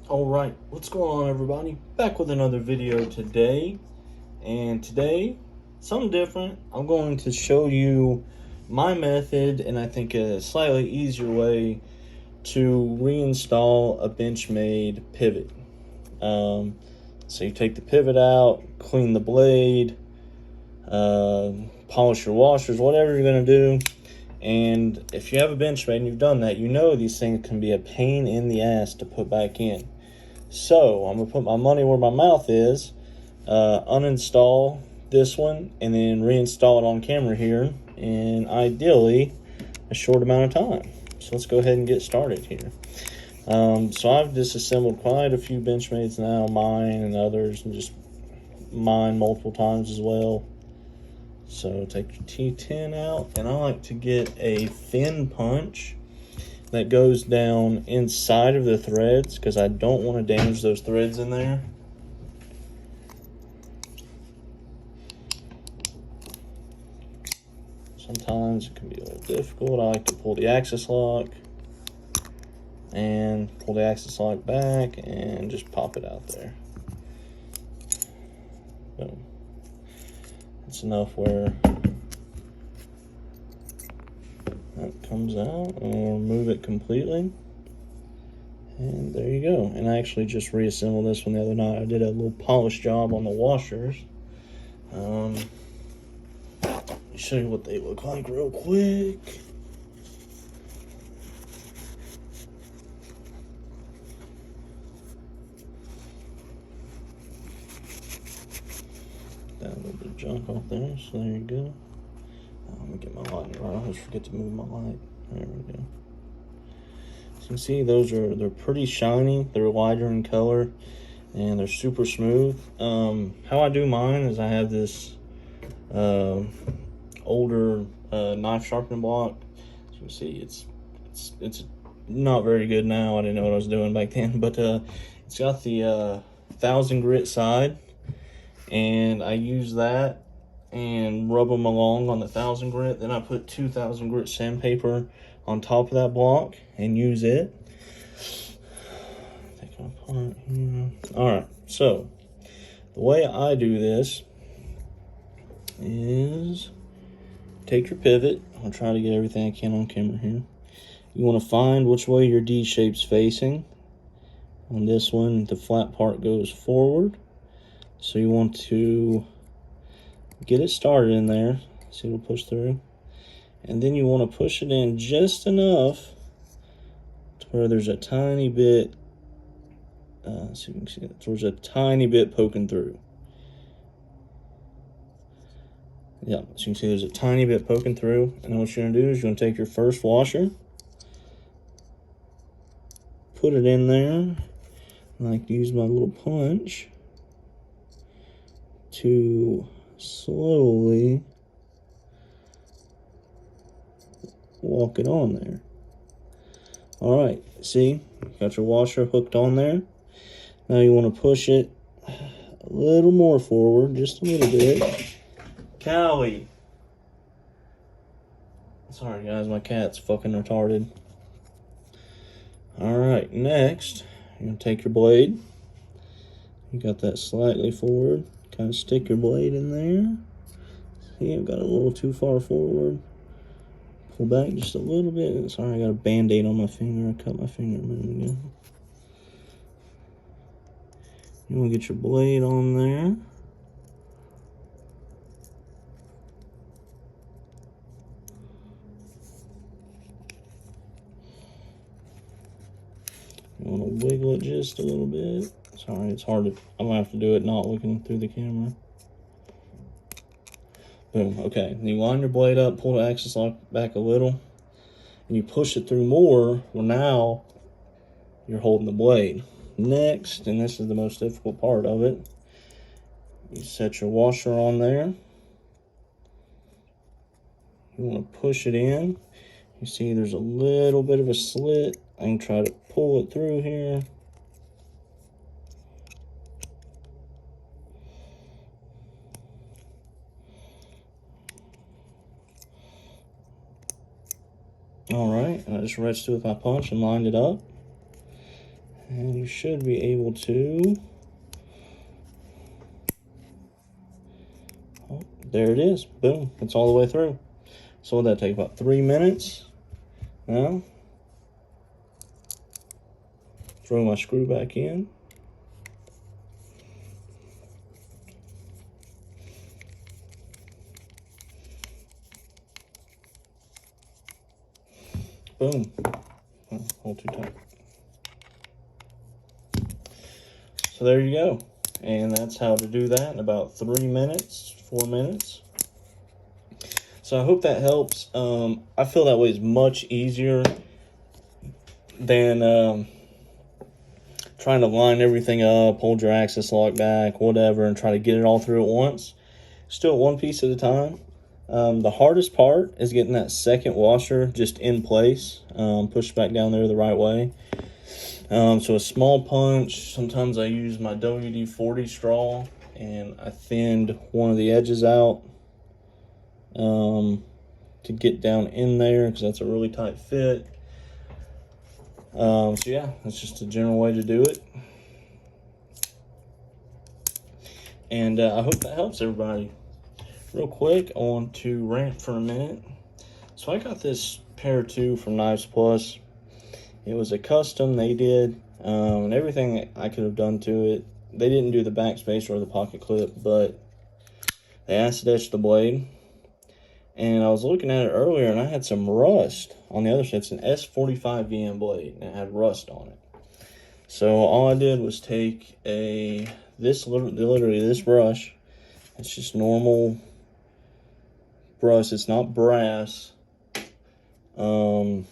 Alright, what's going on, everybody? Back with another video today. And today, something different. I'm going to show you my method, and I think a slightly easier way to reinstall a benchmade pivot. So you take the pivot out, clean the blade, polish your washers, whatever you're going to do. And if you have a benchmade and you've done that, you know these things can be a pain in the ass to put back in. So I'm going to put my money where my mouth is, uninstall this one, and then reinstall it on camera here in ideally a short amount of time. So let's go ahead and get started here. So I've disassembled quite a few benchmades now, mine and others, and just mine multiple times as well. So take your T10 out, and I like to get a thin punch that goes down inside of the threads because I don't want to damage those threads in there. Sometimes it can be a little difficult. I like to pull the axis lock and pull the axis lock back and just pop it out there. Boom. It's enough where that comes out, and we'll remove it completely. And there you go. And I actually just reassembled this one the other night. I did a little polish job on the washers. Let me show you what they look like real quick. Got a little bit of junk off there, so there you go. Let me get my light right. I always forget to move my light. There we go. So you can see they're pretty shiny. They're lighter in color, and they're super smooth. How I do mine is I have this older knife sharpening block. As you can see, it's not very good now. I didn't know what I was doing back then, but it's got the 1000 grit side, and I use that and rub them along on the 1000 grit. Then I put 2000 grit sandpaper on top of that block and use it. Take it apart here. Alright, so the way I do this is take your pivot. I'll try to get everything I can on camera here. You want to find which way your D shape's facing. On this one, the flat part goes forward. So you want to get it started in there. See, it'll push through. And then you want to push it in just enough to where there's a tiny bit, so you can see it, there's a tiny bit poking through. Yeah, so you can see there's a tiny bit poking through. And then what you're going to do is you're going to take your first washer, put it in there. I like to use my little punch to slowly walk it on there. All right, see, got your washer hooked on there. Now you want to push it a little more forward, just a little bit. Callie. Sorry guys, my cat's fucking retarded. All right, next, you're gonna take your blade. You got that slightly forward. Kind of stick your blade in there. See, I've got it a little too far forward. Pull back just a little bit. Sorry, I got a band-aid on my finger. I cut my finger a minute ago. You want to get your blade on there. You want to wiggle it just a little bit. Sorry, it's hard to, I'm going to have to do it not looking through the camera. Boom, okay. And you line your blade up, pull the axis lock back a little, and you push it through more. Well, now you're holding the blade. Next, and this is the most difficult part of it, you set your washer on there. You want to push it in. You see there's a little bit of a slit. I can try to pull it through here. All right, and I just reached through with my punch and lined it up. And you should be able to. Oh, there it is. Boom. It's all the way through. So that'll take about 3 minutes. Now, throw my screw back in. Boom. Oh, hold too tight. So there you go. And that's how to do that in about 3 minutes, 4 minutes. So I hope that helps. I feel that way is much easier than trying to line everything up, hold your access lock back, whatever, and try to get it all through at once. Just do it one piece at a time. The hardest part is getting that second washer just in place, pushed back down there the right way. So a small punch, sometimes I use my WD-40 straw and I thinned one of the edges out to get down in there because that's a really tight fit. So yeah, that's just a general way to do it. And I hope that helps everybody. Real quick, I want to rant for a minute. So I got this pair 2 from Knives Plus. It was a custom they did, and everything I could have done to it. They didn't do the backspacer or the pocket clip, but they acid etched the blade. And I was looking at it earlier, and I had some rust on the other side. It's an S45 VM blade, and it had rust on it. So all I did was take literally this brush. It's just normal brush. It's not brass. And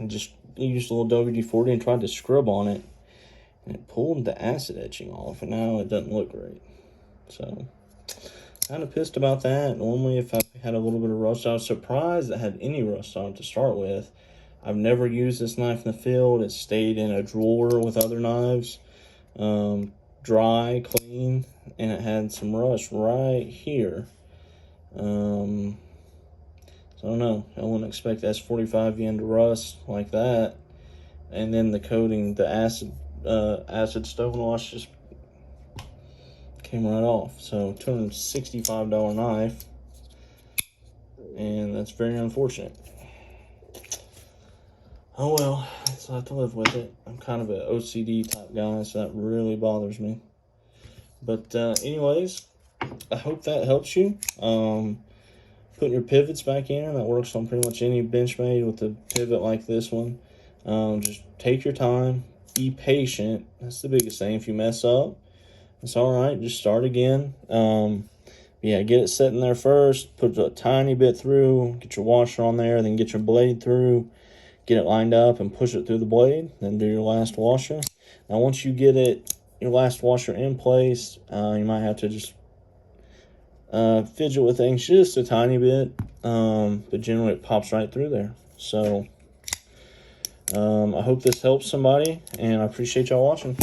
just used a little WD-40 and tried to scrub on it, and it pulled the acid etching off, and now it doesn't look great. So kind of pissed about that. Normally if I had a little bit of rust, I was surprised it had any rust on it to start with. I've never used this knife in the field. It stayed in a drawer with other knives, dry, clean, and it had some rust right here. So I don't know. I wouldn't expect S45 VM to rust like that. And then the coating, the acid stone wash just came right off. So $265 knife, and that's very unfortunate. Oh well, so I have to live with it. I'm kind of an OCD type guy, so that really bothers me. But anyways, I hope that helps you. Putting your pivots back in, that works on pretty much any benchmade with a pivot like this one. Just take your time, be patient. That's the biggest thing. If you mess up, it's all right. Just start again. Yeah, get it set in there first. Put a tiny bit through. Get your washer on there. Then get your blade through. Get it lined up and push it through the blade. Then do your last washer. Now, once you get your last washer in place, you might have to just fidget with things just a tiny bit, but generally it pops right through there. So I hope this helps somebody, and I appreciate y'all watching.